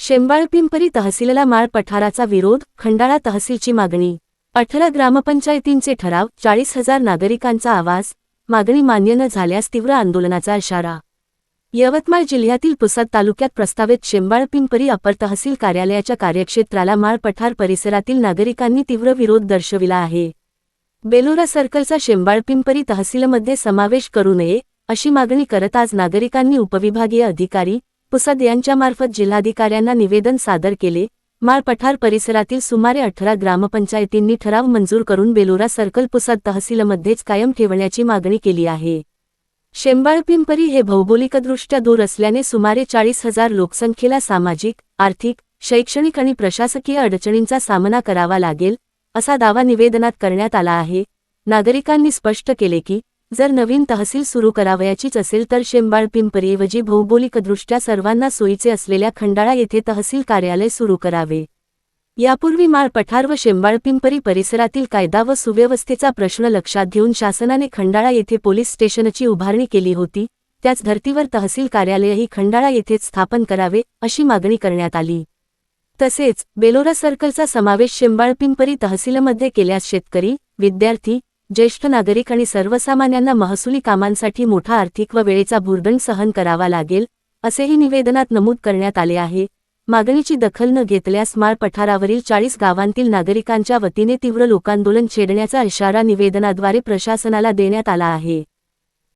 शेंबाळपिंपरी तहसीलला माळ पठाराचा विरोध, खंडाळा तहसीलची मागणी। 18 ग्रामपंचायतींचे ठराव, 40,000 नागरिकांचा आवाज, मागणी मान्य न झाल्यास तीव्र आंदोलनाचा इशारा। यवतमाळ जिल्ह्यातील पुसद तालुक्यात प्रस्तावित शेंबाळपिंपरी अपर तहसील कार्यालयाच्या कार्यक्षेत्राला माळ पठार परिसरातील नागरिकांनी तीव्र विरोध दर्शविला आहे। बेलोरा सर्कलचा शेंबाळपिंपरी तहसीलमध्ये समावेश करू नये अशी मागणी करत आज नागरिकांनी उपविभागीय अधिकारी पुसद यांच्यामार्फत जिल्हाधिकाऱ्यांना निवेदन सादर केले। माळ पठार परिसरातील सुमारे 18 ग्रामपंचायतींनी ठराव मंजूर करून बेलोरा सर्कल पुसद तहसीलमध्येच कायम ठेवण्याची मागणी केली आहे। शेंबाळपिंपरी हे भौगोलिकदृष्ट्या दूर असल्याने सुमारे 40,000 लोकसंख्येला सामाजिक, आर्थिक, शैक्षणिक आणि प्रशासकीय अडचणींचा सामना करावा लागेल, असा दावा निवेदनात करण्यात आला आहे। नागरिकांनी स्पष्ट केले की जर नवीन तहसील सुरू करावयाचीच असेल तर शेंबाळपिंपरीऐवजी भौगोलिकदृष्ट्या सर्वांना सोयीचे असलेल्या खंडाळा येथे तहसील कार्यालय सुरू करावे। यापूर्वी माळ पठार व शेंबाळपिंपरी परिसरातील कायदा व सुव्यवस्थेचा प्रश्न लक्षात घेऊन शासनाने खंडाळा येथे पोलीस स्टेशनची उभारणी केली होती। त्याच धर्तीवर तहसील कार्यालयही खंडाळा येथेच स्थापन करावे अशी मागणी करण्यात आली। तसेच बेलोरा सर्कलचा समावेश शेंबाळपिंपरी तहसीलमध्ये केल्यास शेतकरी, विद्यार्थी, ज्येष्ठ नागरिक आणि सर्वसामान्यांना महसुली कामांसाठी मोठा आर्थिक व वेळेचा भुर्दंड सहन करावा लागेल, असेही निवेदनात नमूद करण्यात आले आहे। मागणीची दखल न घेतल्यास माळ पठारावरील 40 गावांतील नागरिकांच्या वतीने तीव्र लोकांदोलन छेडण्याचा इशारा निवेदनाद्वारे प्रशासनाला देण्यात आला आहे।